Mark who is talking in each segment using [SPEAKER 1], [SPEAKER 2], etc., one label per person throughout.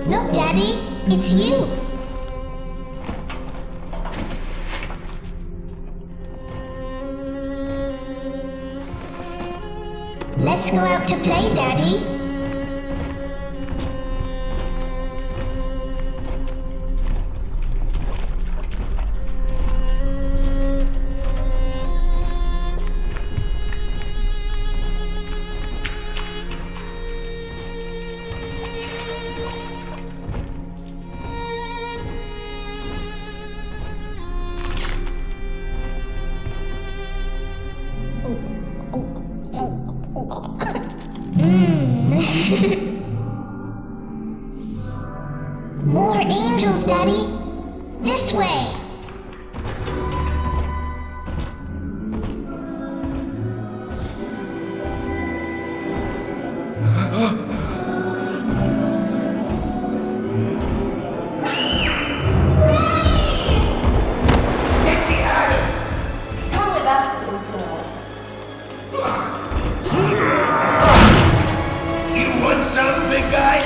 [SPEAKER 1] Look, Daddy, it's you. Let's go out to play, Daddy. More angels, Daddy. This way.
[SPEAKER 2] Get behind him! Come with us, little girl. You want something, big guy?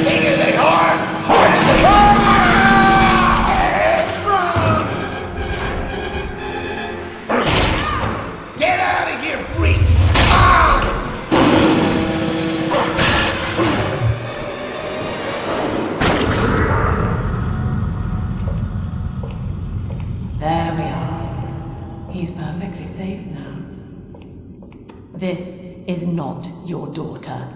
[SPEAKER 2] Bigger than hard! Harder than hard! Get out of here, freak!
[SPEAKER 3] There we are. He's perfectly safe now. This is not your daughter.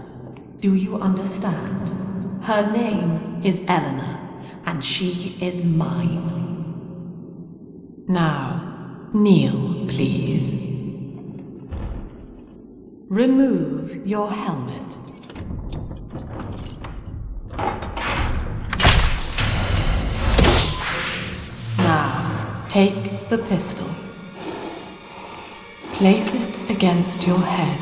[SPEAKER 3] Do you understand? Her name is Eleanor, and she is mine. Now, kneel, please. Remove your helmet. Now, take the pistol. Place it against your head.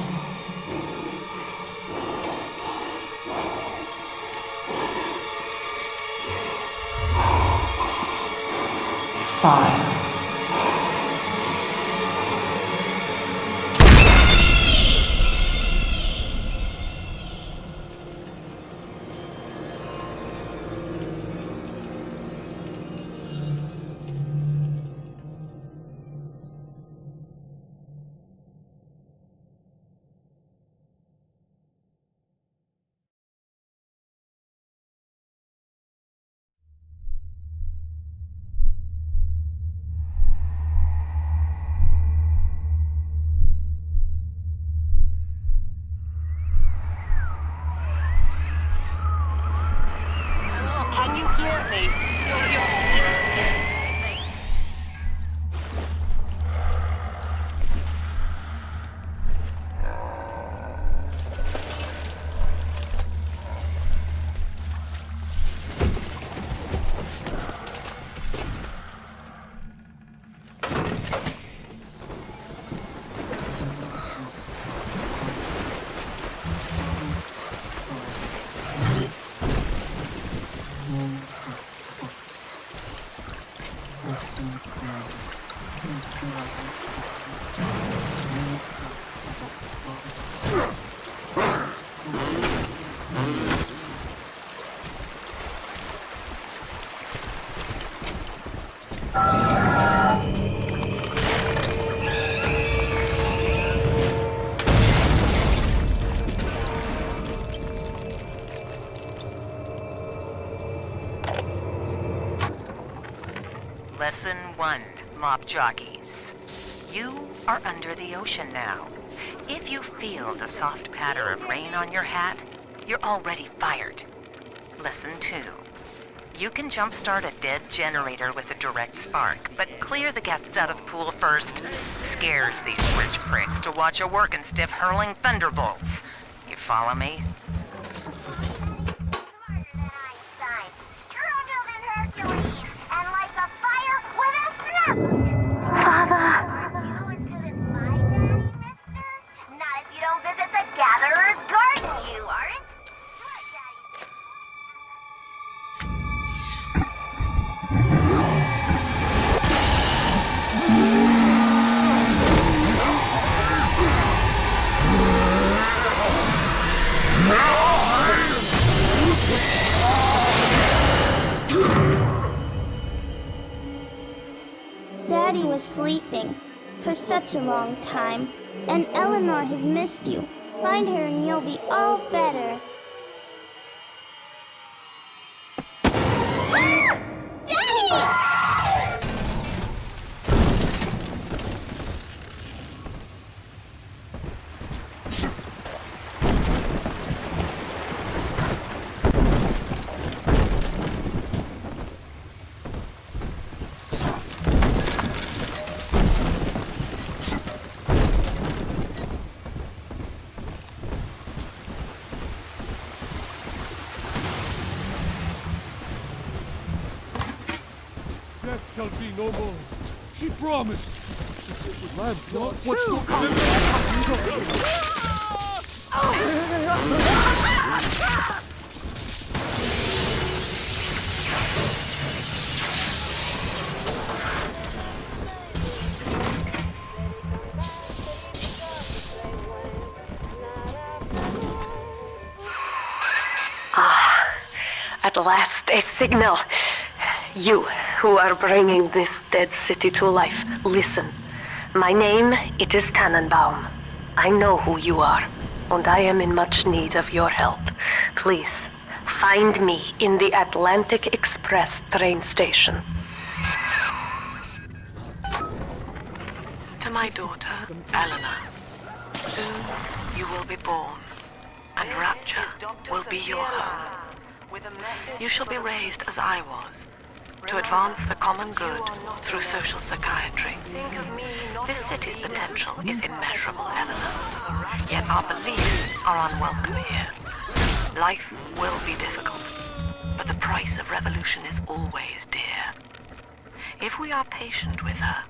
[SPEAKER 3] Fire.
[SPEAKER 4] Can you hear me? You're
[SPEAKER 5] Lesson 1, Mop Jockeys. You are under the ocean now. If you feel the soft patter of rain on your hat, you're already fired. Lesson 2. You can jumpstart a dead generator with a direct spark, but clear the guests out of the pool first. Scares these rich pricks to watch a working stiff hurling thunderbolts. You follow me?
[SPEAKER 6] sleeping for such a long time, and Eleanor has missed you. Find her and you'll be all better. Daddy!
[SPEAKER 7] Death shall be no more. She promised. The sacred lamb cannot. What's going
[SPEAKER 8] At last, a signal. You, who are bringing this dead city to life, listen. My name, it is Tannenbaum. I know who you are, and I am in much need of your help. Please, find me in the Atlantic Express train station. To my daughter, Eleanor. Soon you will be born, and Rapture will be your home. You shall be raised as I was, to advance the common good through social psychiatry. This city's potential is immeasurable, Eleanor. Yet our beliefs are unwelcome here. Life will be difficult, but the price of revolution is always dear. If we are patient with her,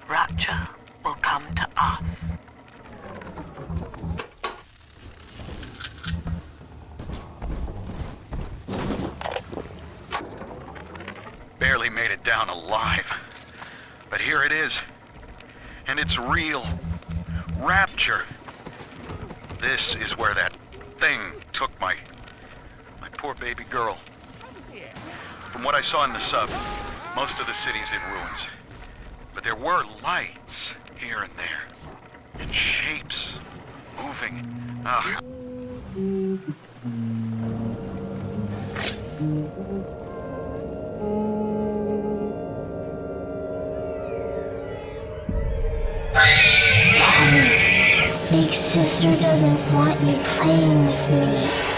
[SPEAKER 8] Rapture will come to us.
[SPEAKER 2] Barely made it down alive. But here it is. And it's real. Rapture. This is where that thing took my poor baby girl. From what I saw in the sub, most of the city's in ruins. But there were lights here and there. And shapes moving. Ah.
[SPEAKER 1] Big sister doesn't want you playing with me.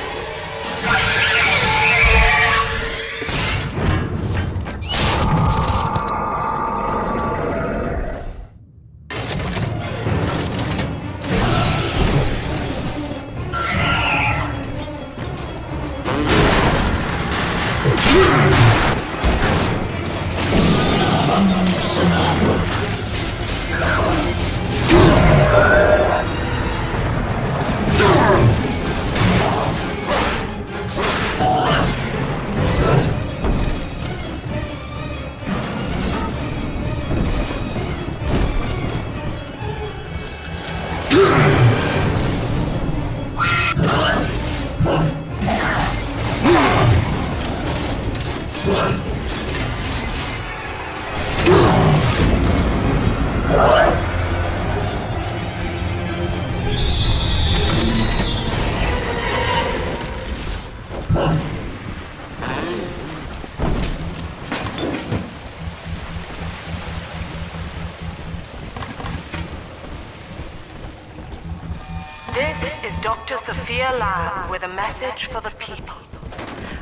[SPEAKER 8] This is Dr. Sophia Lamb with a message for the people.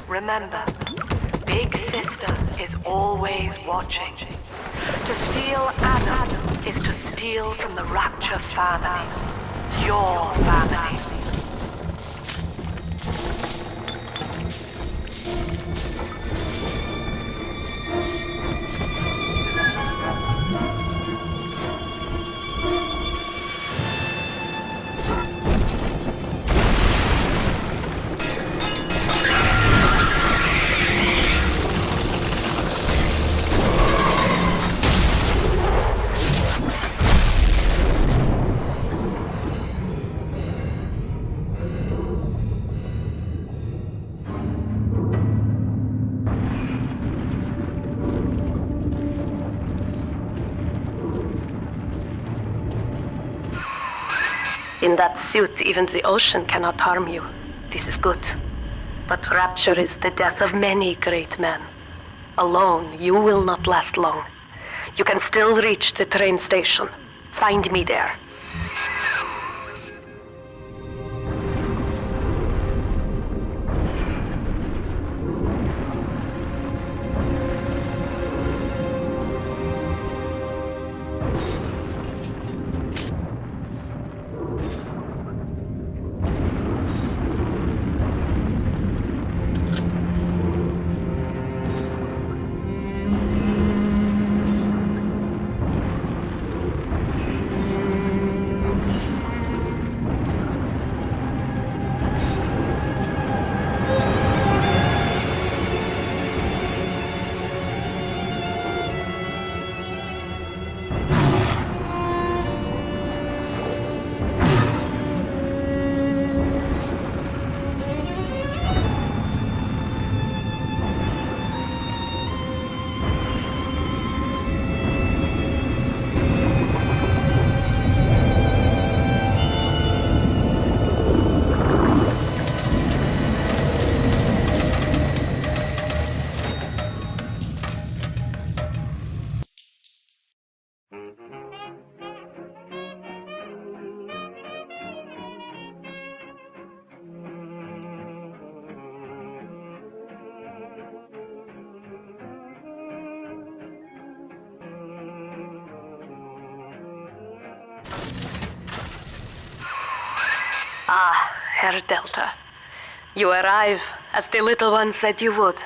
[SPEAKER 8] Remember, Big Sister is always watching. To steal Adam is to steal from the Rapture family. Your family. In that suit, even the ocean cannot harm you. This is good. But Rapture is the death of many great men. Alone, you will not last long. You can still reach the train station. Find me there. Ah, Herr Delta. You arrive, as the little one said you would.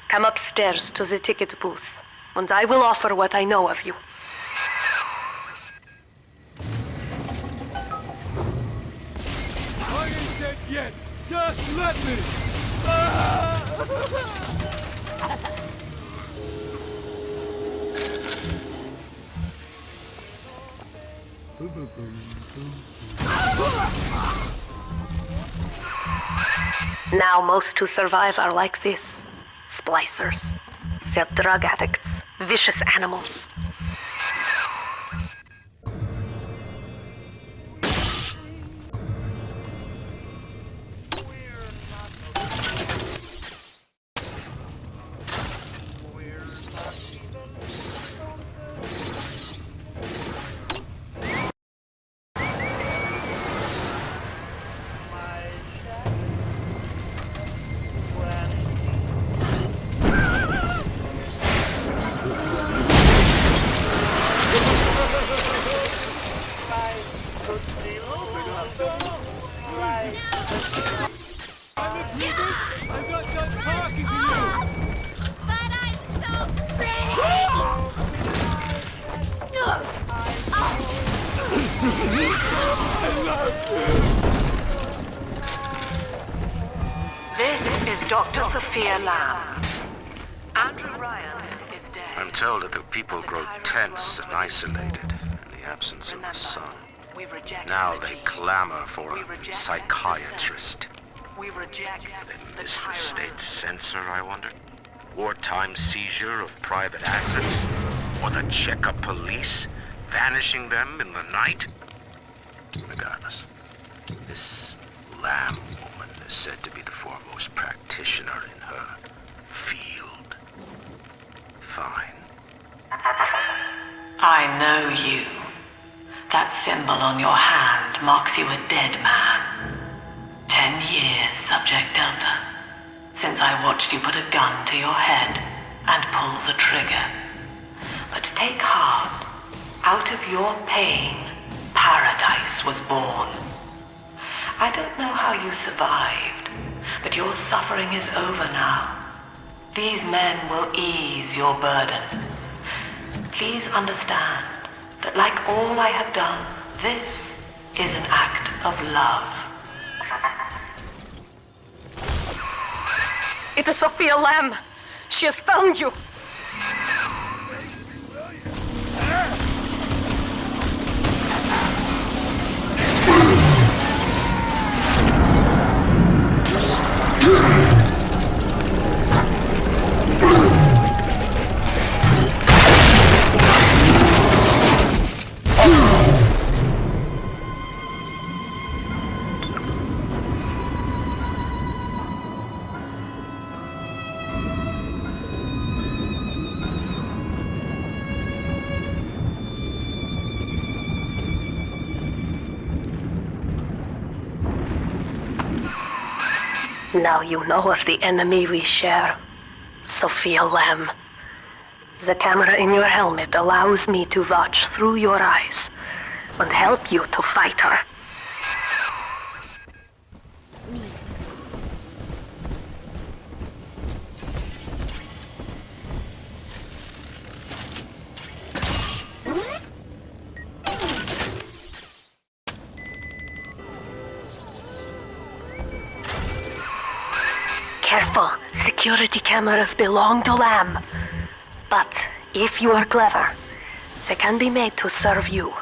[SPEAKER 8] Come upstairs to the ticket booth, and I will offer what I know of you.
[SPEAKER 7] I ain't dead yet. Just let me.
[SPEAKER 8] Now most who survive are like this. Splicers. They're drug addicts. Vicious animals.
[SPEAKER 5] This is Dr. Sophia Lamb. Andrew Ryan is dead.
[SPEAKER 2] I'm told that the people grow tense and isolated in the absence of the sun. Now they clamor for a psychiatrist.
[SPEAKER 5] We reject
[SPEAKER 2] They miss the state censor, I wonder? Wartime seizure of private assets? Or the Cheka police vanishing them in the night? Regardless, this Lamb woman is said to be the foremost practitioner in her field. Fine.
[SPEAKER 3] I know you. That symbol on your hand marks you a dead man. 10 years, Subject Delta, since I watched you put a gun to your head and pull the trigger. But take heart. Out of your pain, paradise was born. I don't know how you survived, but your suffering is over now. These men will ease your burden. Please understand that like all I have done, this is an act of love.
[SPEAKER 8] It is Sophia Lamb. She has found you. Now you know of the enemy we share, Sophia Lamb. The camera in your helmet allows me to watch through your eyes and help you to fight her. Careful, security cameras belong to Lamb. But if you are clever, they can be made to serve you.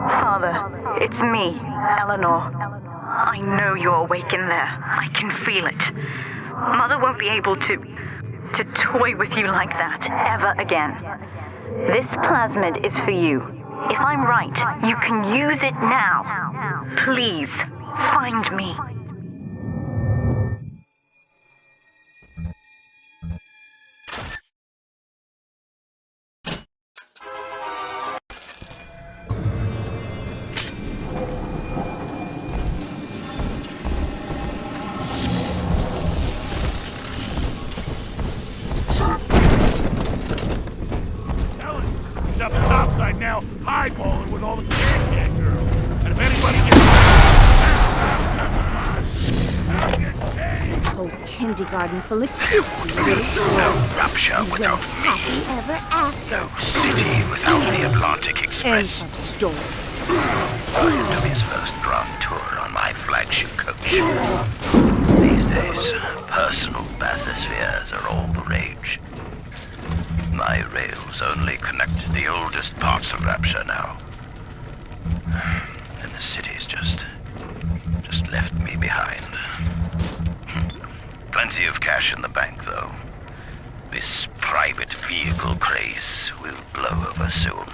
[SPEAKER 9] Father, it's me, Eleanor. I know you're awake in there. I can feel it. Mother won't be able to toy with you like that ever again. This plasmid is for you. If I'm right, you can use it now. Please, find me.
[SPEAKER 7] Up topside now, highballing with all the can girls. And if anybody gets...
[SPEAKER 10] Some whole kindergarten full of cutesy little toys.
[SPEAKER 2] No Rapture without me.
[SPEAKER 10] Happy ever after.
[SPEAKER 2] No city without the Atlantic Express.
[SPEAKER 10] End of story.
[SPEAKER 2] Welcome to his first grand tour on my flagship coach. These days, personal bathyspheres are all the rage. My rails only connect the oldest parts of Rapture now. And the city's just left me behind. Plenty of cash in the bank, though. This private vehicle craze will blow over soon.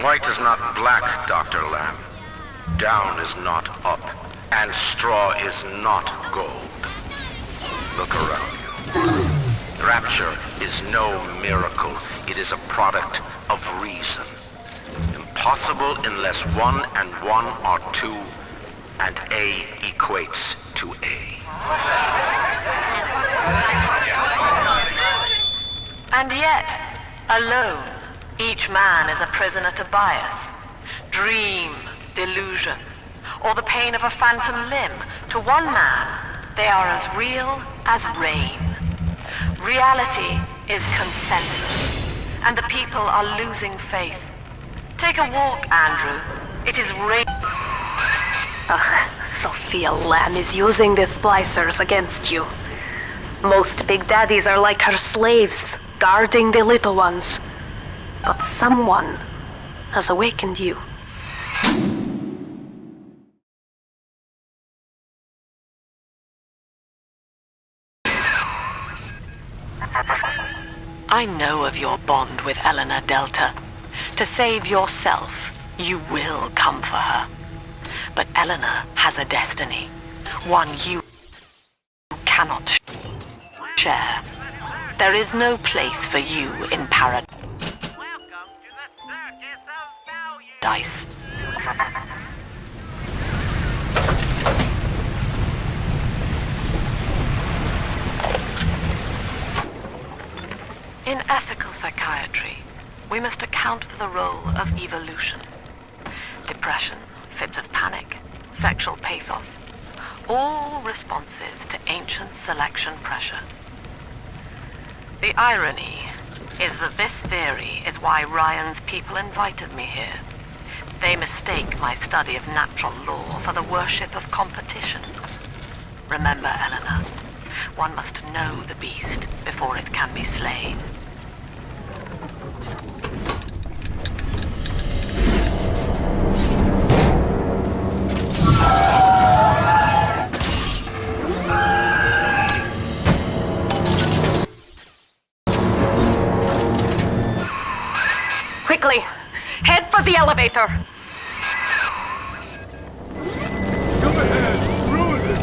[SPEAKER 2] White is not black, Dr. Lamb. Down is not up, and straw is not gold. Look around you. Rapture is no miracle. It is a product of reason. Impossible unless 1 and 1 are 2, and A equates to A.
[SPEAKER 5] And yet, alone, each man is a prisoner to bias, dream, delusion, or the pain of a phantom limb. To one man, they are as real as rain. Reality is consensus, and the people are losing faith. Take a walk, Andrew. It is rain.
[SPEAKER 8] Ugh, Sophia Lamb is using the splicers against you. Most big daddies are like her slaves, guarding the little ones. But someone has awakened you.
[SPEAKER 5] I know of your bond with Eleanor Delta. To save yourself, you will come for her. But Eleanor has a destiny, one you cannot share. There is no place for you in paradise. In ethical psychiatry, we must account for the role of evolution. Depression, fits of panic, sexual pathos. all responses to ancient selection pressure. The irony is that this theory is why Ryan's people invited me here. They mistake my study of natural law for the worship of competition. Remember, Eleanor, one must know the beast before it can be slain.
[SPEAKER 8] Quickly, head for the elevator.
[SPEAKER 7] Come ahead, ruin it.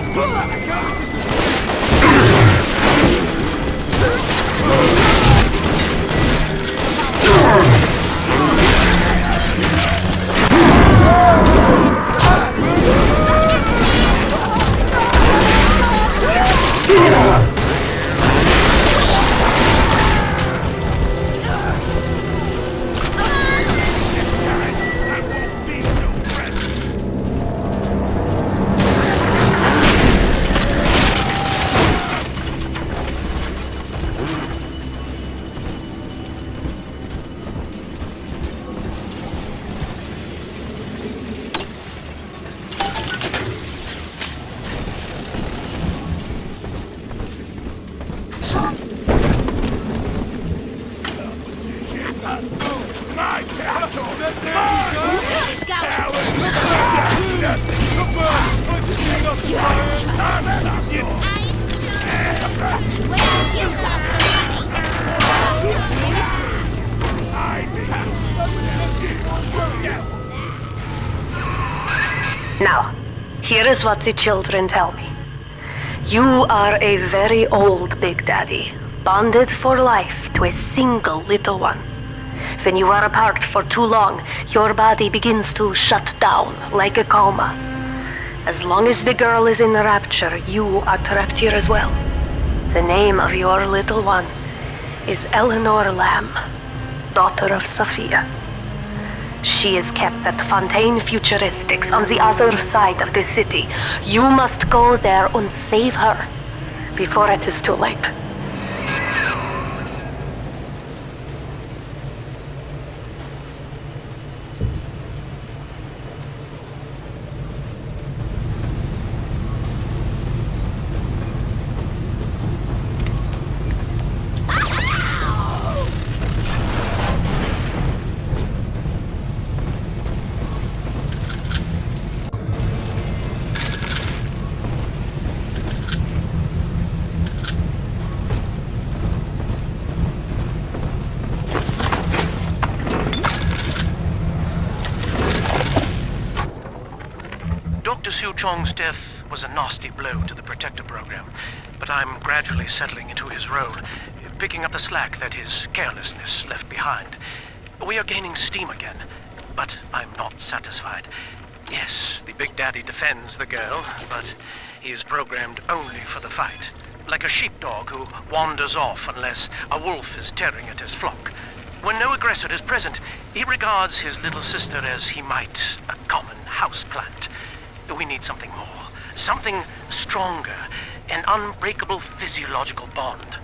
[SPEAKER 8] Now, here is what the children tell me. You are a very old Big Daddy, bonded for life to a single little one. When you are apart for too long, your body begins to shut down like a coma. As long as the girl is in Rapture, you are trapped here as well. The name of your little one is Eleanor Lamb, daughter of Sophia. She is kept at Fontaine Futuristics on the other side of the city. You must go there and save her before it is too late.
[SPEAKER 11] Chong's death was a nasty blow to the Protector program, but I'm gradually settling into his role, picking up the slack that his carelessness left behind. We are gaining steam again, but I'm not satisfied. Yes, the Big Daddy defends the girl, but he is programmed only for the fight, like a sheepdog who wanders off unless a wolf is tearing at his flock. When no aggressor is present, he regards his little sister as he might a common houseplant. We need something more, something stronger, an unbreakable physiological bond.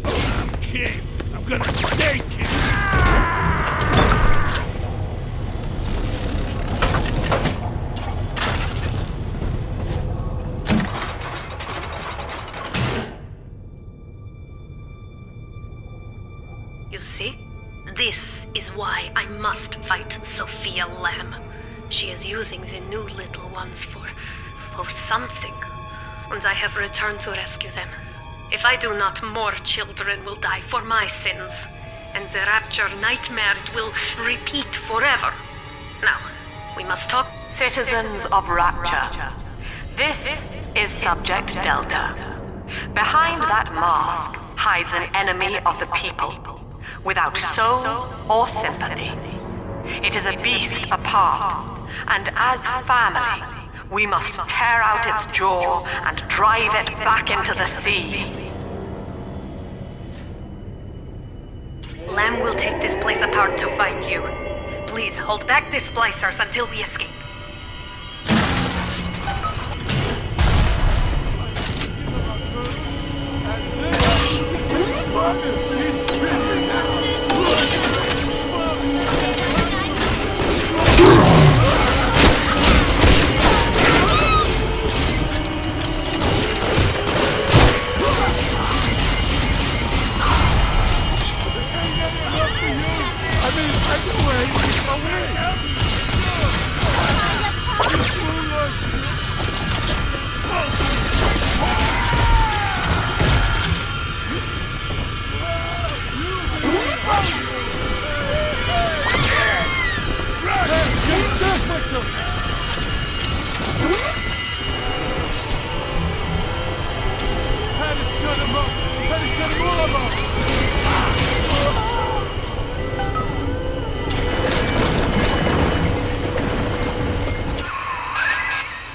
[SPEAKER 7] I'm king. I'm gonna stay king.
[SPEAKER 8] You see? This is why I must fight Sophia Lamb. She is using the new little ones for something, and I have returned to rescue them. If I do not, more children will die for my sins, and the Rapture nightmare will repeat forever. Now, we must talk.
[SPEAKER 5] Citizens of Rapture, this is Subject Delta. Behind that mask hides an enemy of the people, without soul or sympathy. It is a beast apart, and as family, we must tear out its jaw and drive it back into the sea.
[SPEAKER 8] Lamb will take this place apart to find you.
[SPEAKER 5] Please hold back the splicers until we escape.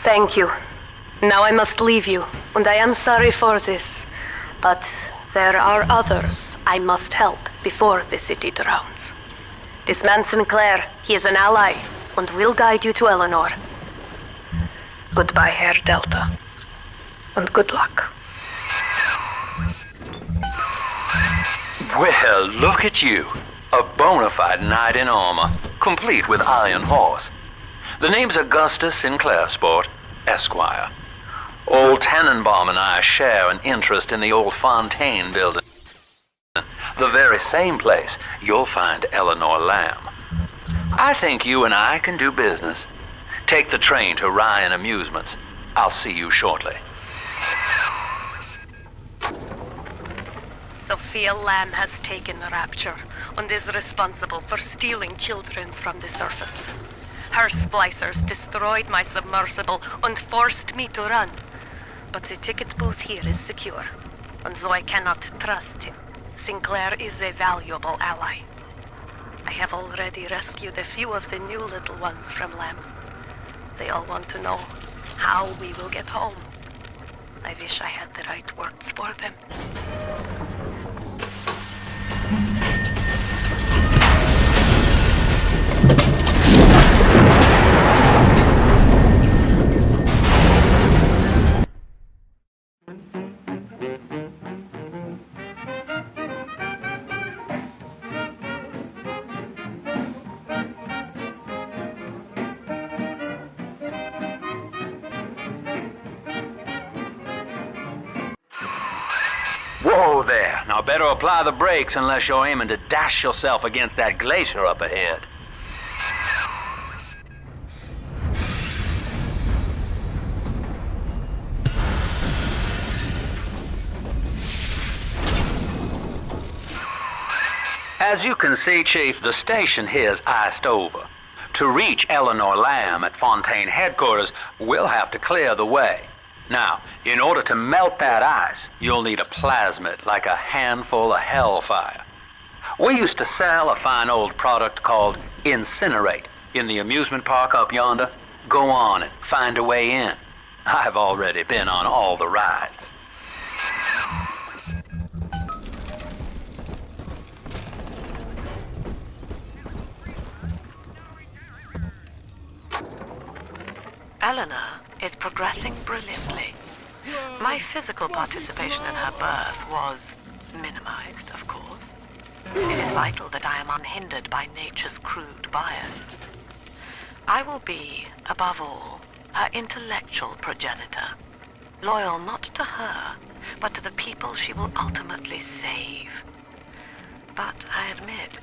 [SPEAKER 8] Thank you. Now I must leave you, and I am sorry for this. But there are others I must help before the city drowns. This man Sinclair, he is an ally, and will guide you to Eleanor. Goodbye, Herr Delta. And good luck.
[SPEAKER 12] Well, look at you. A bona fide knight in armor, complete with iron horse. The name's Augustus Sinclair, Sport, Esquire. Old Tannenbaum and I share an interest in the old Fontaine building. The very same place you'll find Eleanor Lamb. I think you and I can do business. Take the train to Ryan Amusements. I'll see you shortly.
[SPEAKER 5] Sophia Lamb has taken Rapture and is responsible for stealing children from the surface. Her splicers destroyed my submersible and forced me to run. But the ticket booth here is secure, and though I cannot trust him, Sinclair is a valuable ally. I have already rescued a few of the new little ones from Lamb. They all want to know how we will get home. I wish I had the right words for them.
[SPEAKER 12] Whoa there. Now better apply the brakes unless you're aiming to dash yourself against that glacier up ahead. As you can see, Chief, the station here's iced over. To reach Eleanor Lamb at Fontaine headquarters, we'll have to clear the way. Now, in order to melt that ice, you'll need a plasmid, like a handful of hellfire. We used to sell a fine old product called Incinerate in the amusement park up yonder. Go on and find a way in. I've already been on all the rides.
[SPEAKER 5] Eleanor is progressing brilliantly. My physical participation in her birth was minimized, of course. It is vital that I am unhindered by nature's crude bias. I will be, above all, her intellectual progenitor, loyal not to her, but to the people she will ultimately save. But I admit,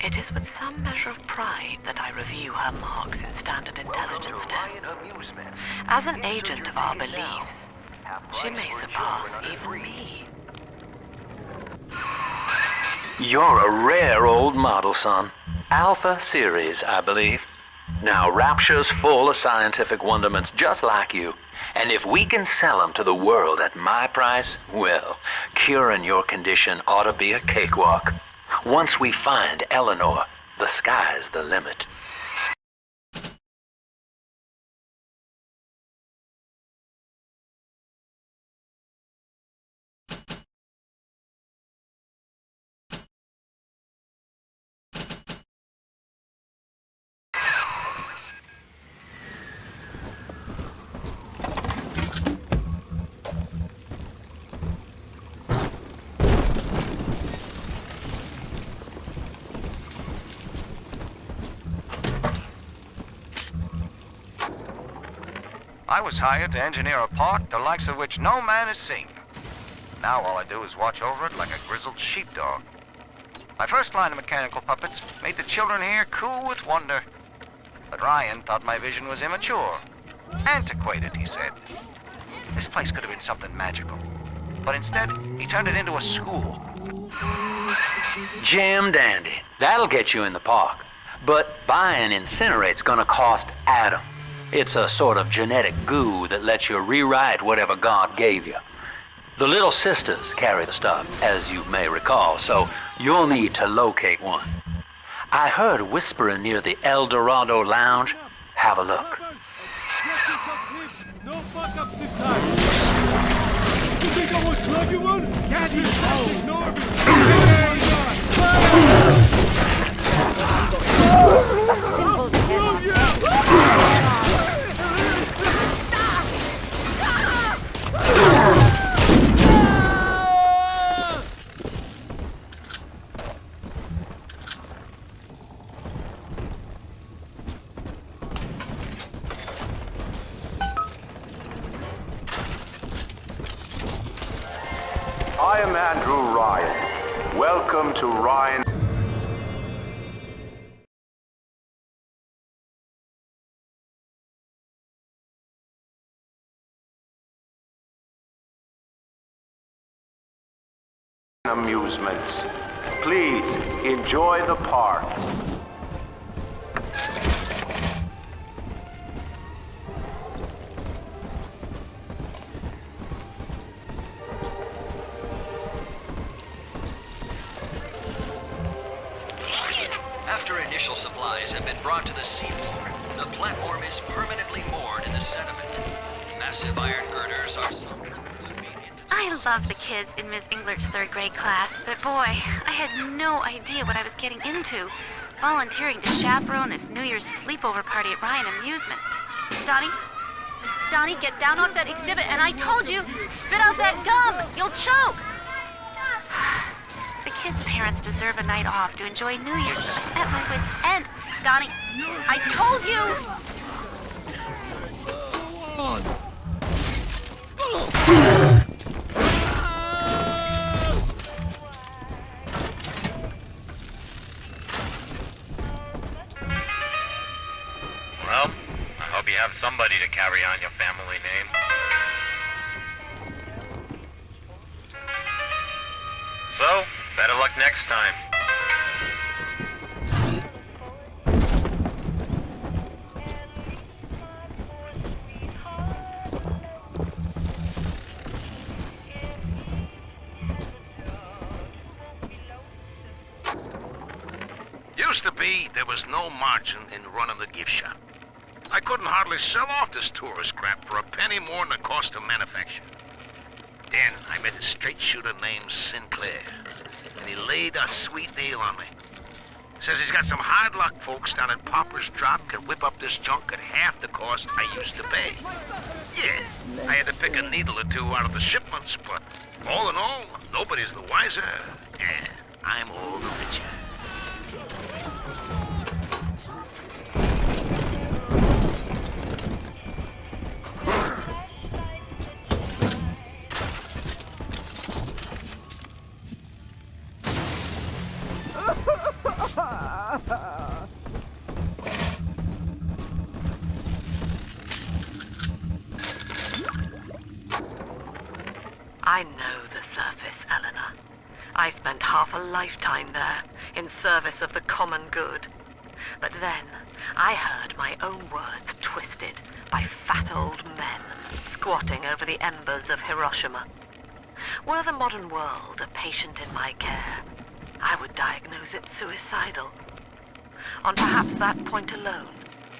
[SPEAKER 5] it is with some measure of pride that I review her marks in standard intelligence tests. As an agent of our beliefs, she may surpass even me.
[SPEAKER 12] You're a rare old model, son. Alpha series, I believe. Now, Rapture's full of scientific wonderments just like you. And if we can sell them to the world at my price, well, curing your condition ought to be a cakewalk. Once we find Eleanor, the sky's the limit.
[SPEAKER 13] I was hired to engineer a park the likes of which no man has seen. Now all I do is watch over it like a grizzled sheepdog. My first line of mechanical puppets made the children here coo with wonder. But Ryan thought my vision was immature. Antiquated, he said. This place could have been something magical. But instead, he turned it into a school.
[SPEAKER 12] Jam dandy. That'll get you in the park. But buying Incinerate's gonna cost Adam. It's a sort of genetic goo that lets you rewrite whatever God gave you. The Little Sisters carry the stuff, as you may recall, so you'll need to locate one. I heard whispering near the El Dorado Lounge. Have a look.
[SPEAKER 7] No fuck-ups this time! You think I won't slug you one? Can't you just ignore me?
[SPEAKER 10] Simple to
[SPEAKER 14] I am Andrew Ryan. Welcome to Ryan. Amusements. Please enjoy the park.
[SPEAKER 15] After initial supplies have been brought to the seafloor, the platform is permanently moored in the sediment. Massive iron girders are sunk.
[SPEAKER 16] I love the kids in Miss Englert's third grade class, but boy, I had no idea what I was getting into. Volunteering to chaperone this New Year's sleepover party at Ryan Amusements. Donnie, get down off that exhibit, and I told you, spit out that gum! You'll choke! The kids' parents deserve a night off to enjoy New Year's, but I'm at my wit's end. Donnie, I told you!
[SPEAKER 17] Well, I hope you have somebody to carry on your family name. So, better luck next time.
[SPEAKER 2] Used to be, there was no margin in running the gift shop. I couldn't hardly sell off this tourist crap for a penny more than the cost of manufacture. Then I met a straight shooter named Sinclair, and he laid a sweet deal on me. Says he's got some hard luck folks down at Popper's Drop can whip up this junk at half the cost I used to pay. Yeah, I had to pick a needle or two out of the shipments, but all in all, nobody's the wiser, and I'm all the richer.
[SPEAKER 8] I know the surface, Eleanor. I spent half a lifetime there, in service of the common good. But then, I heard my own words twisted by fat old men squatting over the embers of Hiroshima. Were the modern world a patient in my care, I would diagnose it suicidal. On perhaps that point alone,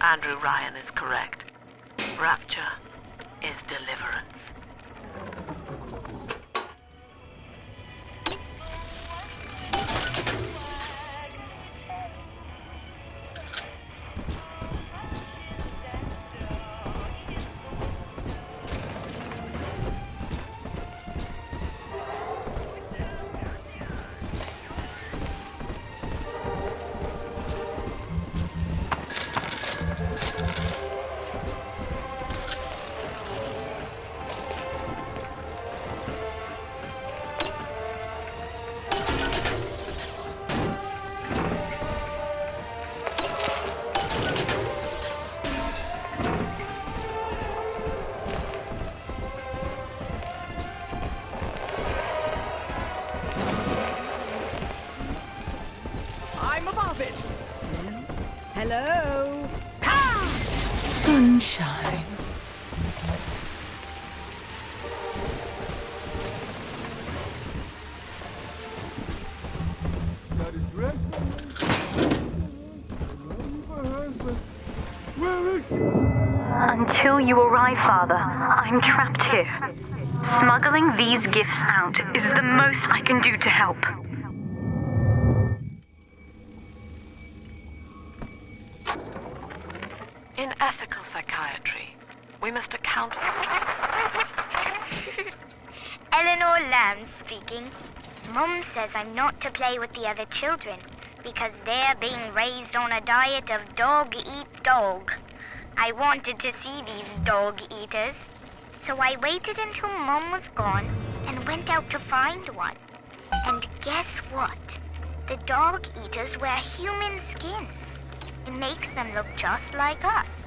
[SPEAKER 8] Andrew Ryan is correct. Rapture is deliverance.
[SPEAKER 10] Hello?
[SPEAKER 3] Sunshine.
[SPEAKER 9] Until you arrive, Father, I'm trapped here. Smuggling these gifts out is the most I can do to help.
[SPEAKER 8] In ethical psychiatry, we must account for...
[SPEAKER 6] Eleanor Lamb speaking. Mum says I'm not to play with the other children because they're being raised on a diet of dog eat dog. I wanted to see these dog eaters, so I waited until Mum was gone and went out to find one. And guess what? The dog eaters wear human skins. It makes them look just like us.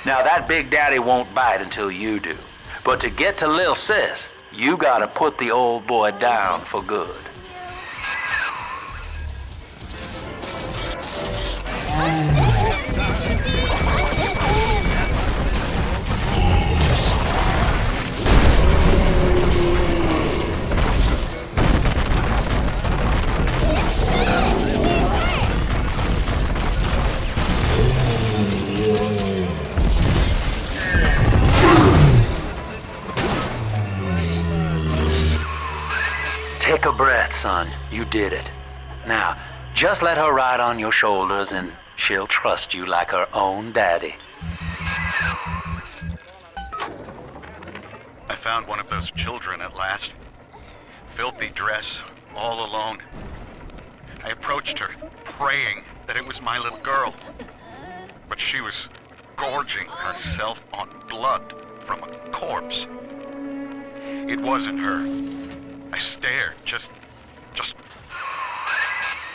[SPEAKER 12] Now that Big Daddy won't bite until you do. But to get to Lil Sis, you gotta put the old boy down for good. Take a breath, son. You did it. Now, just let her ride on your shoulders and she'll trust you like her own daddy.
[SPEAKER 2] I found one of those children at last. Filthy dress, all alone. I approached her, praying that it was my little girl. But she was gorging herself on blood from a corpse. It wasn't her. I stared, just...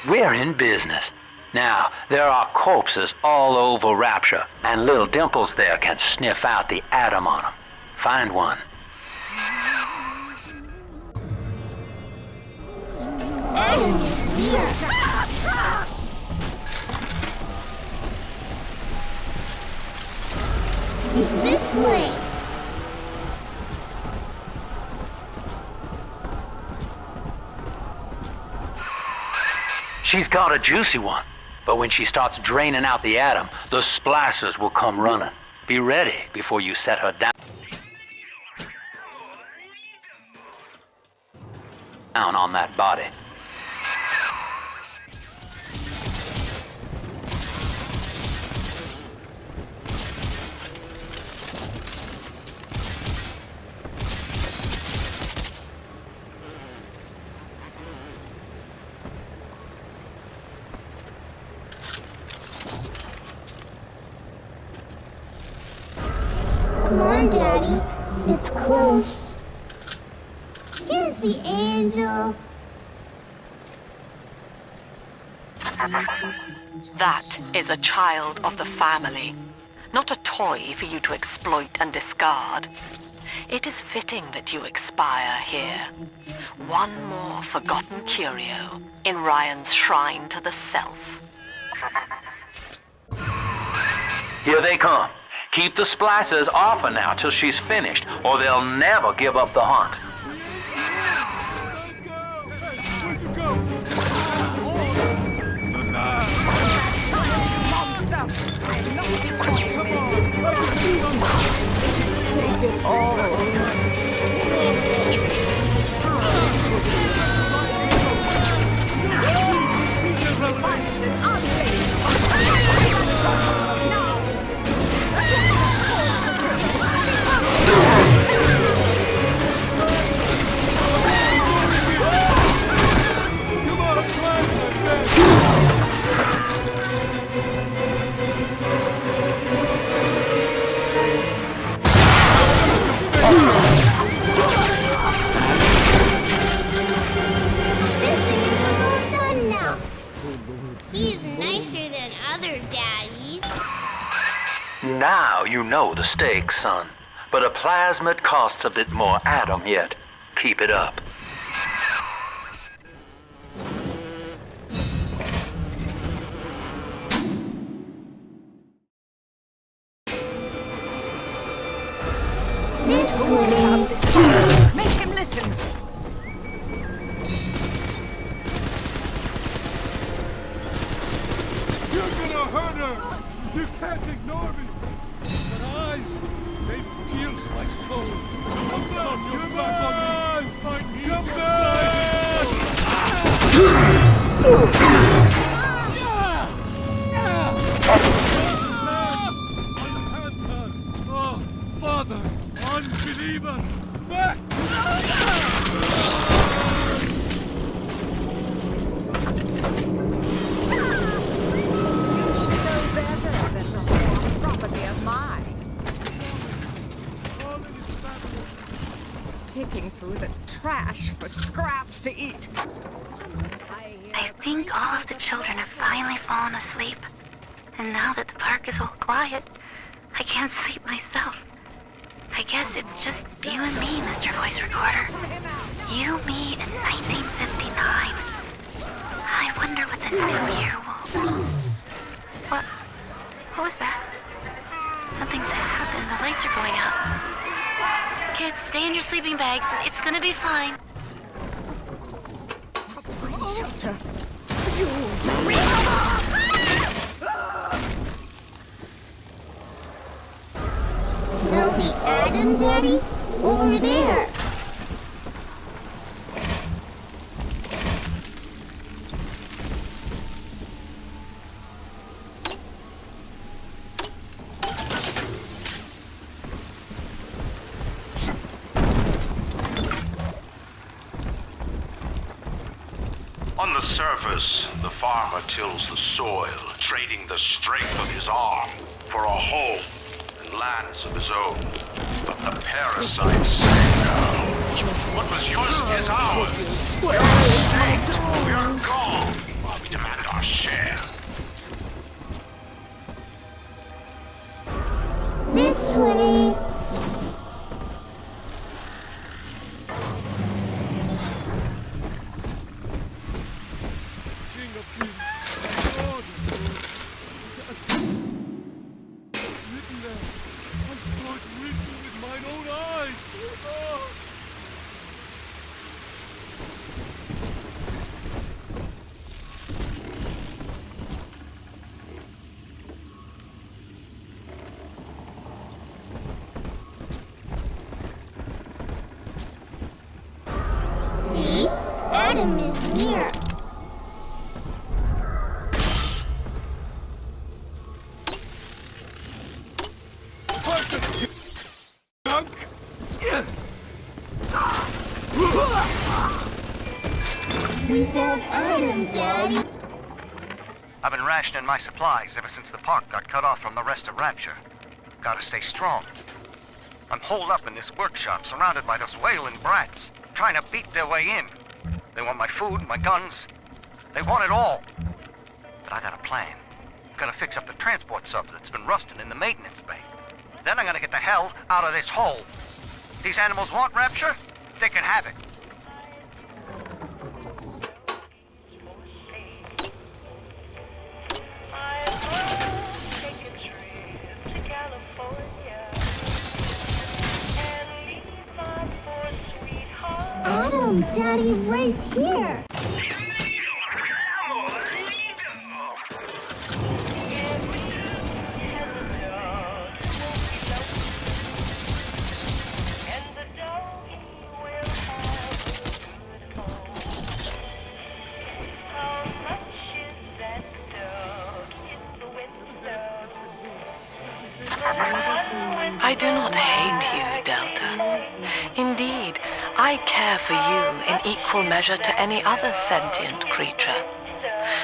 [SPEAKER 12] We're in business. Now, there are corpses all over Rapture, and little Dimples there can sniff out the atom on them. Find one.
[SPEAKER 6] It's this way.
[SPEAKER 12] She's got a juicy one, but when she starts draining out the atom, the splicers will come running. Be ready before you set her down on that body.
[SPEAKER 6] Come on, Daddy. It's close. Here's the angel.
[SPEAKER 5] That is a child of the family, not a toy for you to exploit and discard. It is fitting that you expire here. One more forgotten curio in Ryan's shrine to the self.
[SPEAKER 12] Here they come. Keep the splicers off her now till she's finished, or they'll never give up the hunt. Now you know the stakes, son. But a plasmid costs a bit more atom yet. Keep it up.
[SPEAKER 10] Make him listen.
[SPEAKER 7] You're gonna hurt her! You can't ignore me! But eyes, they pierce my soul. Come down, you're back on me! Come back! Oh, Father, unbeliever, back!
[SPEAKER 10] Picking through the trash for scraps to eat.
[SPEAKER 16] I think all of the children have finally fallen asleep. And now that the park is all quiet, I can't sleep myself. I guess it's just you and me, Mr. Voice Recorder. You, me, in 1959. I wonder what the new year will... What was that? Something's happened. The lights are going out. Kids, stay in your sleeping bags. It's gonna be fine.
[SPEAKER 10] Shelter.
[SPEAKER 1] Smell the atom, Daddy? Over there.
[SPEAKER 14] On the surface, the farmer tills the soil, trading the strength of his arm for a home and lands of his own. But the parasites say no. What was yours is ours. We are staked. We are gone. While we demand our share.
[SPEAKER 1] This way. See? Adam is here. We found Adam, Daddy.
[SPEAKER 13] I've been rationing my supplies ever since the park got cut off from the rest of Rapture. Gotta stay strong. I'm holed up in this workshop, surrounded by those wailing brats, trying to beat their way in. They want my food, my guns. They want it all. But I got a plan. I'm gonna fix up the transport sub that's been rusting in the maintenance bay. Then I'm gonna get the hell out of this hole. These animals want Rapture? They can have it.
[SPEAKER 1] Adam, Daddy's right here.
[SPEAKER 3] I do not hate you, Delta. Indeed, I care for you in equal measure to any other sentient creature.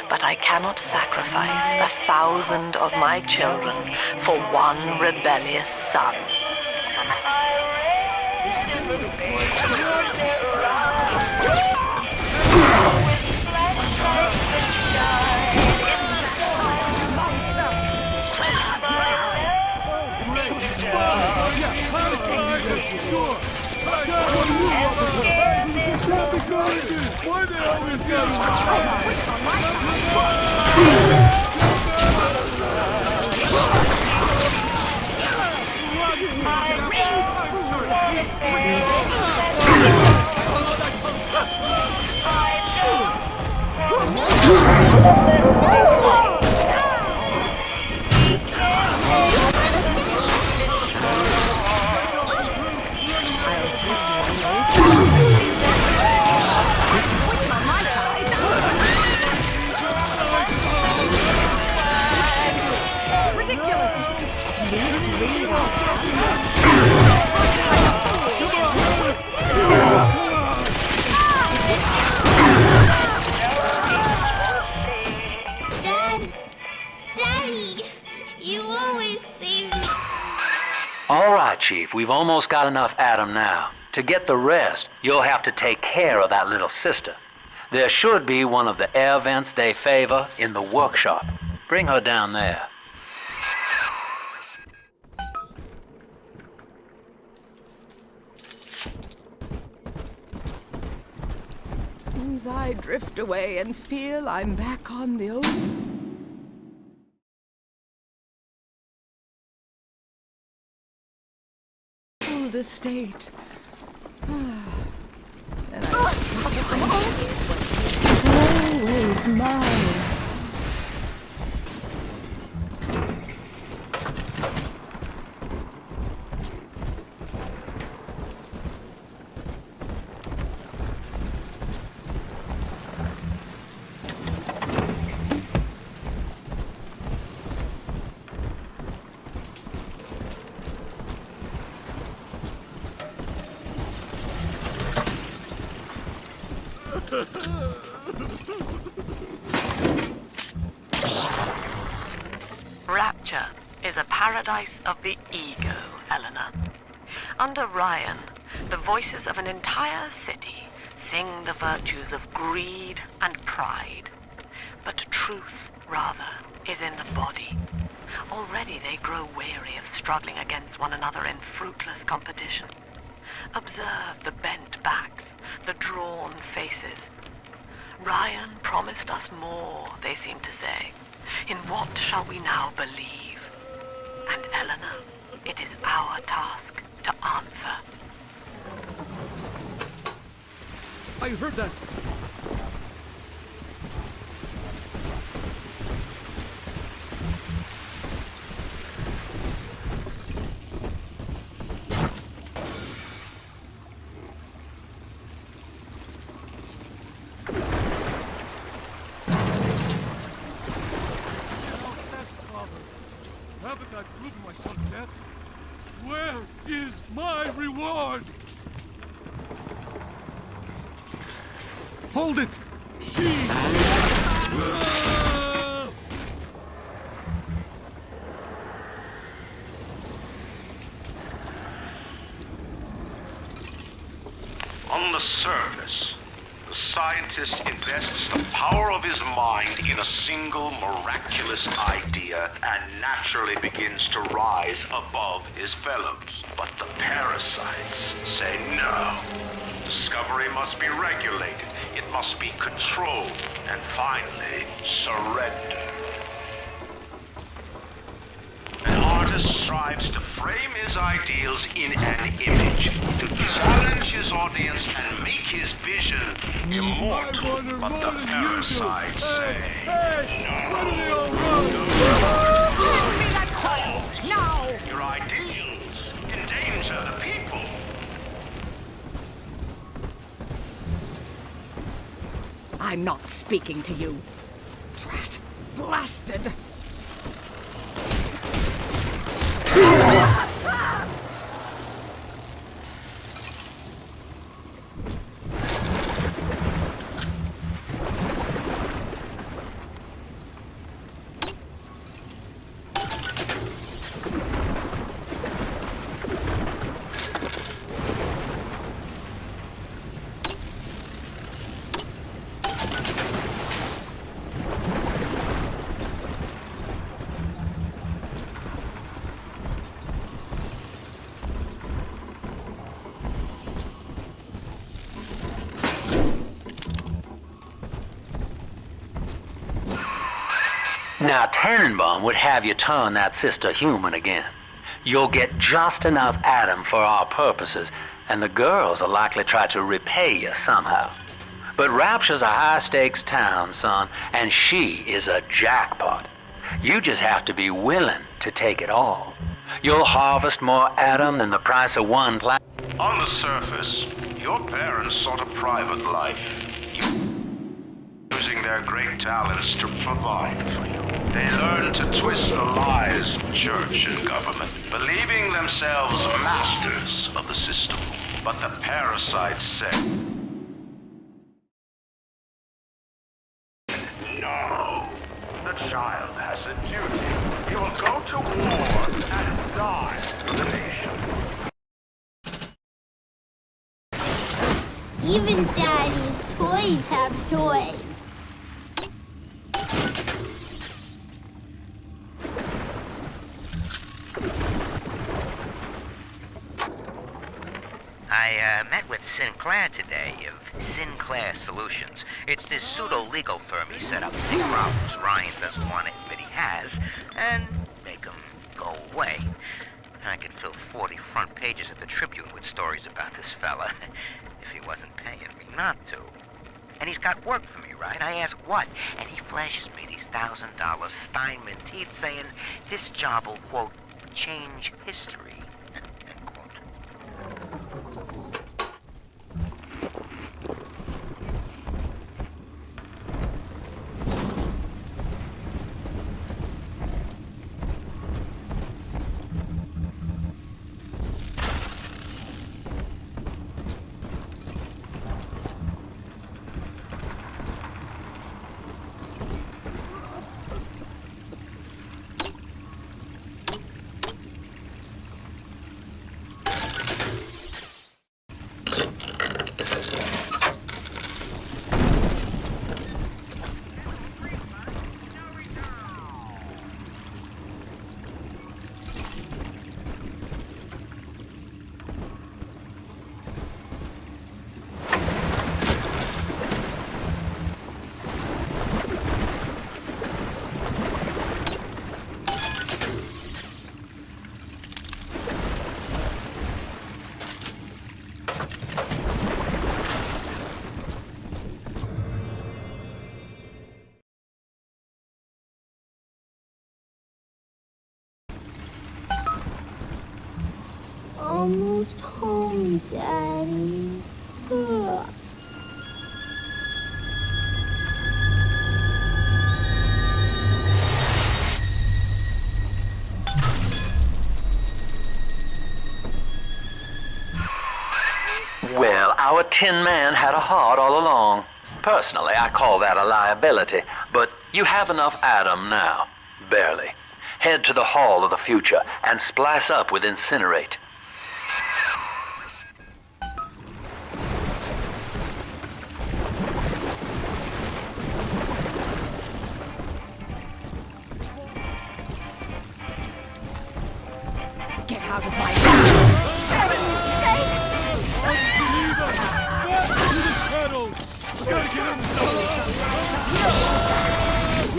[SPEAKER 3] But I cannot sacrifice 1,000 of my children for one rebellious son.
[SPEAKER 7] Why they always get
[SPEAKER 1] Daddy, you always save me.
[SPEAKER 12] All right, Chief, we've almost got enough Adam now. To get the rest, you'll have to take care of that little sister. There should be one of the air vents they favor in the workshop. Bring her down there.
[SPEAKER 10] As I drift away and feel I'm back on the ocean. Old estate. And always mine.
[SPEAKER 5] Rapture is a paradise of the ego, Eleanor. Under Ryan, the voices of an entire city sing the virtues of greed and pride. But truth, rather, is in the body. Already they grow weary of struggling against one another in fruitless competition. Observe the bent backs, the drawn faces. Ryan promised us more, they seem to say. In what shall we now believe? And Eleanor, it is our task to answer.
[SPEAKER 7] I heard that. Haven't I proven myself yet? Where is my reward? Hold it! She!
[SPEAKER 14] On the surface, the scientist invests the power of his mind in a single miraculous idea and naturally begins to rise above his fellows. But the parasites say no. Discovery must be regulated, it must be controlled, and finally, surrendered. An artist strives to frame his ideals in an image, to challenge his audience and make his vision immortal. But the parasites say no.
[SPEAKER 10] Give me that coil! Now!
[SPEAKER 14] Your ideals endanger the people.
[SPEAKER 10] I'm not speaking to you. Drat. Blasted.
[SPEAKER 12] Now, Tannenbaum would have you turn that sister human again. You'll get just enough Adam for our purposes, and the girls will likely try to repay you somehow. But Rapture's a high-stakes town, son, and she is a jackpot. You just have to be willing to take it all. You'll harvest more Adam than the price of one planet.
[SPEAKER 14] On the surface, your parents sought a private life, using their great talents to provide for you. They learned to twist the lies of church and government, believing themselves masters of the system. But the parasites said, no, the child has a duty. He will go to war and die for the nation.
[SPEAKER 1] Even Daddy's toys have toys.
[SPEAKER 13] I met with Sinclair today of Sinclair Solutions. It's this pseudo-legal firm he set up to take problems Ryan doesn't want to admit he has, and make them go away. I could fill 40 front pages of the Tribune with stories about this fella, if he wasn't paying me not to. And he's got work for me, right? I ask what? And he flashes me these $1,000 Steinman teeth saying this job will, quote, change history, end quote.
[SPEAKER 1] Almost home, Daddy. Ugh.
[SPEAKER 12] Well, our Tin Man had a heart all along. Personally, I call that a liability, but you have enough Adam now. Barely. Head to the Hall of the Future and splice up with Incinerate.
[SPEAKER 10] Get out of my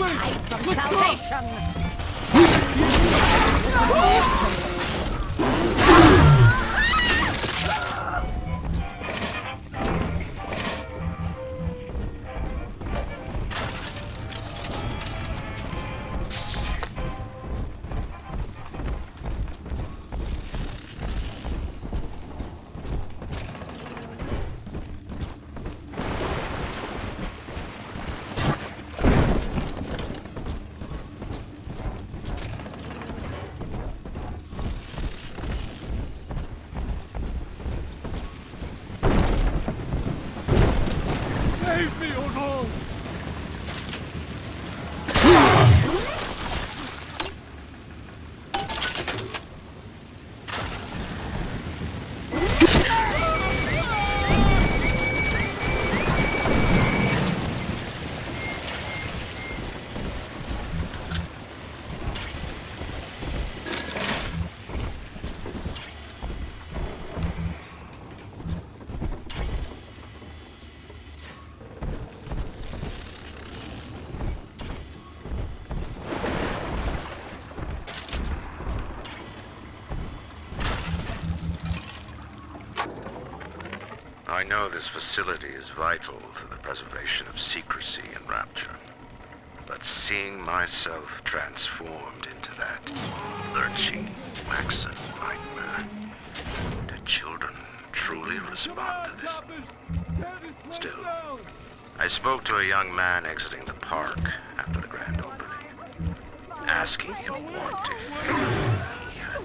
[SPEAKER 7] Hide from
[SPEAKER 10] salvation!
[SPEAKER 2] know this facility is vital to the preservation of secrecy in Rapture. But seeing myself transformed into that lurching, waxen nightmare, do children truly respond to this? Still, I spoke to a young man exiting the park after the grand opening, asking him what if he had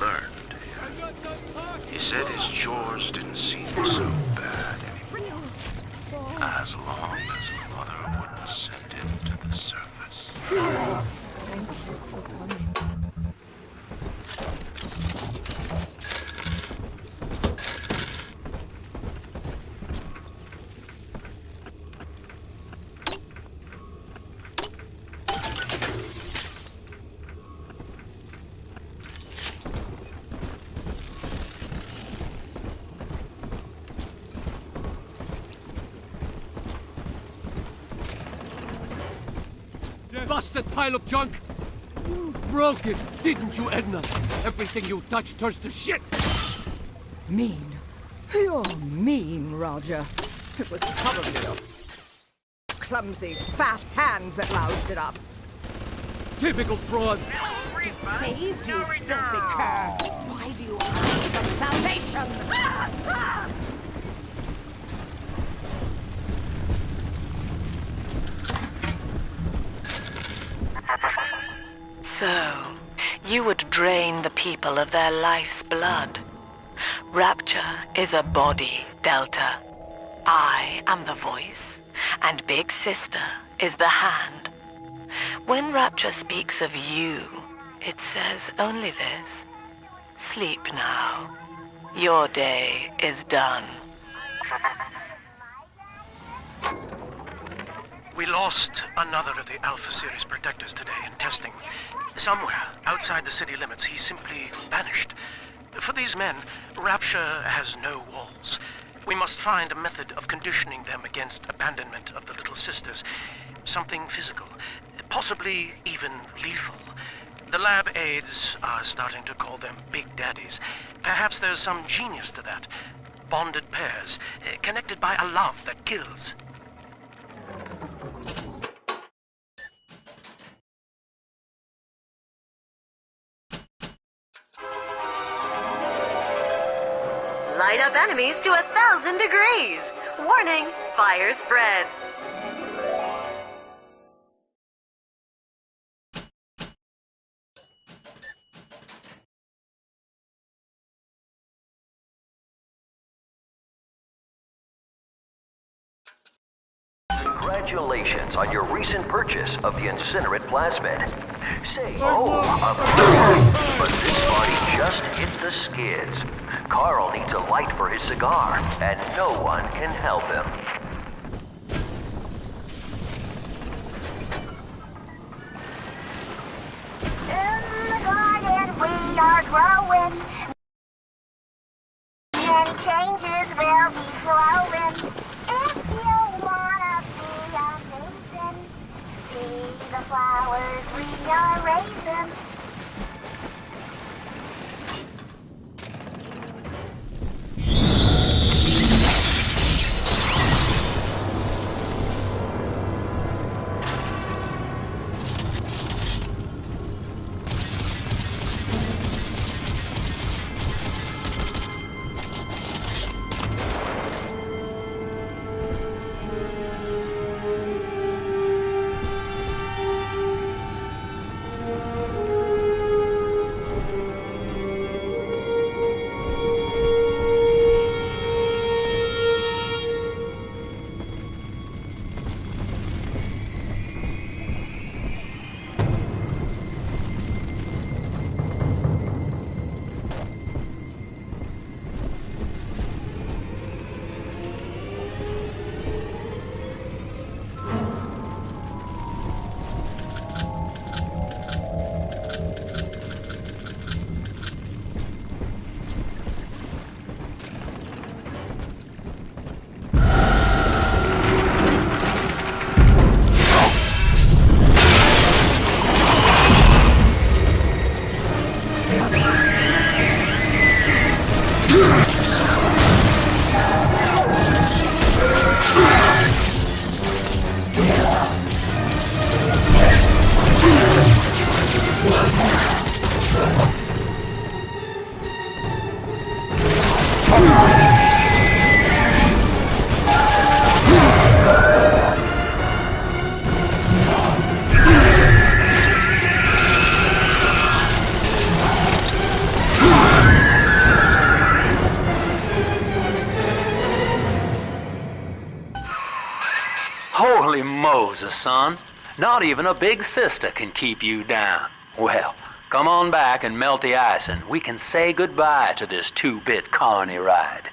[SPEAKER 2] learned here. He said his chores didn't seem so bad anymore, as long as Mother wouldn't send him to the surface.
[SPEAKER 10] Thank you for coming.
[SPEAKER 7] Busted pile of junk! You broke it, didn't you, Edna? Everything you touch turns to shit!
[SPEAKER 10] Mean. You're mean, Roger. It was probably your clumsy, fat hands that loused it up.
[SPEAKER 7] Typical fraud!
[SPEAKER 10] It saved you, filthy cur! Why do you hide from salvation?
[SPEAKER 5] So, you would drain the people of their life's blood. Rapture is a body, Delta. I am the voice, and Big Sister is the hand. When Rapture speaks of you, it says only this. Sleep now. Your day is done.
[SPEAKER 11] We lost another of the Alpha Series protectors today in testing. Somewhere outside the city limits, he simply vanished. For these men, Rapture has no walls. We must find a method of conditioning them against abandonment of the Little Sisters. Something physical, possibly even lethal. The lab aides are starting to call them Big Daddies. Perhaps there's some genius to that. Bonded pairs, connected by a love that kills.
[SPEAKER 18] Light up enemies to 1,000 degrees. Warning, fire spreads.
[SPEAKER 19] Congratulations on your recent purchase of the incinerate plasmid. Say, but this body just hit the skids. Carl needs a light for his cigar, and no one can help him.
[SPEAKER 6] In the garden we are growing, and changes will be flowing. If you wanna be amazing, see the flowers we are raising.
[SPEAKER 12] Moses, son. Not even a big sister can keep you down. Well, come on back and melt the ice and we can say goodbye to this 2-bit carny ride.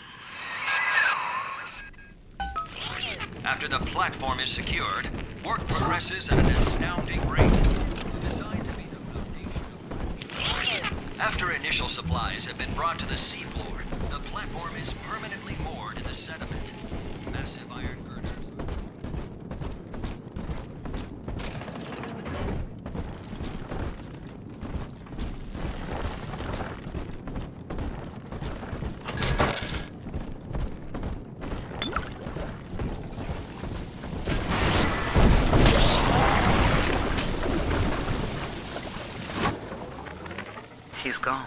[SPEAKER 15] After the platform is secured, work progresses at an astounding rate. Designed to be the foundation. After initial supplies have been brought to the seafloor, the platform is permanently moored in the sediment. Massive iron girders.
[SPEAKER 5] He's gone.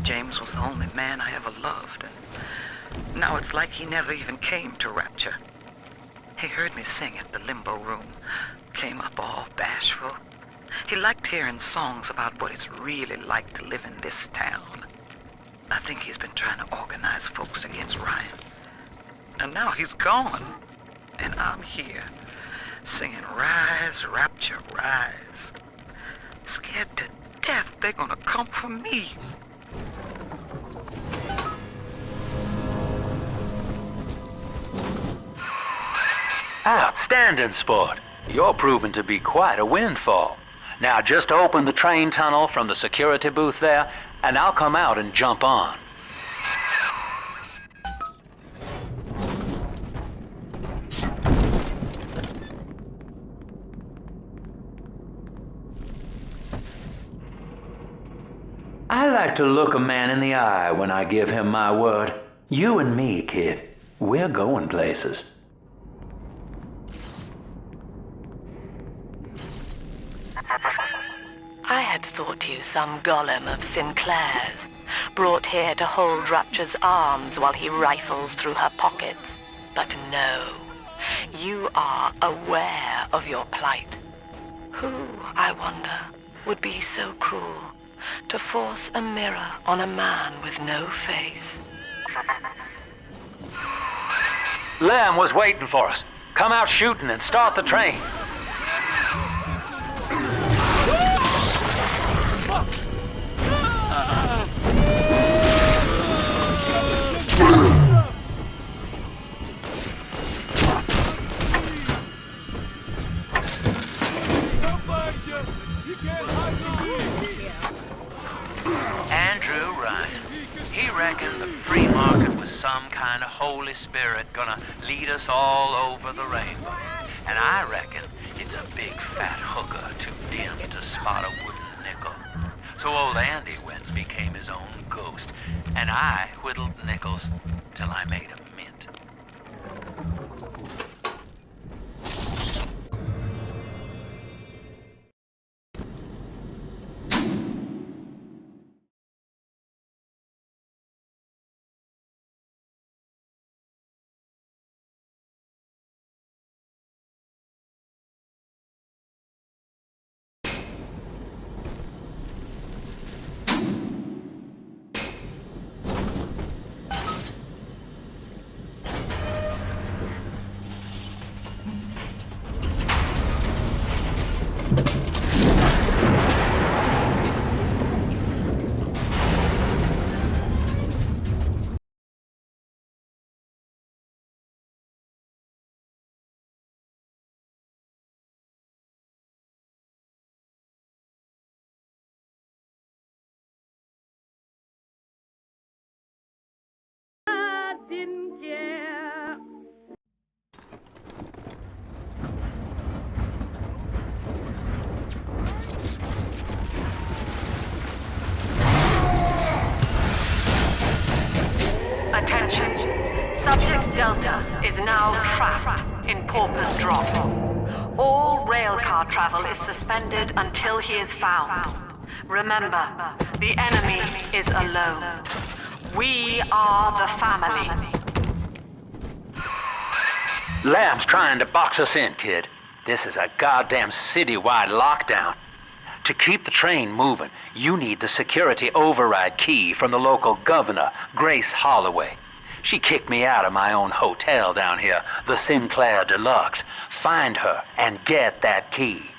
[SPEAKER 5] James was the only man I ever loved. And now it's like he never even came to Rapture. He heard me sing at the limbo room. Came up all bashful. He liked hearing songs about what it's really like to live in this town. I think he's been trying to organize folks against Ryan. And now he's gone. And I'm here, singing Rise, Rapture, Rise. Scared to death they're gonna come for me.
[SPEAKER 12] Outstanding, sport. You're proving to be quite a windfall. Now just open the train tunnel from the security booth there, and I'll come out and jump on. I like to look a man in the eye when I give him my word. You and me, kid, we're going places.
[SPEAKER 3] I had thought you some golem of Sinclair's, brought here to hold Rapture's arms while he rifles through her pockets. But no, you are aware of your plight. Who, I wonder, would be so cruel to force a mirror on a man with no face?
[SPEAKER 12] Lamb was waiting for us. Come out shooting and start the train.
[SPEAKER 20] Andrew Ryan. He reckoned the free market was some kind of Holy Spirit gonna lead us all over the rainbow. And I reckon it's a big fat hooker too dim to spot a wooden nickel. So old Andy went and became his own ghost, and I whittled nickels till I made a mint.
[SPEAKER 3] Attention. Subject Delta is now trapped in Pauper's Drop. All railcar travel is suspended until he is found. Remember, the enemy is alone. We are the family.
[SPEAKER 12] Lamb's trying to box us in, kid. This is a goddamn citywide lockdown. To keep the train moving, you need the security override key from the local governor, Grace Holloway. She kicked me out of my own hotel down here, the Sinclair Deluxe. Find her and get that key.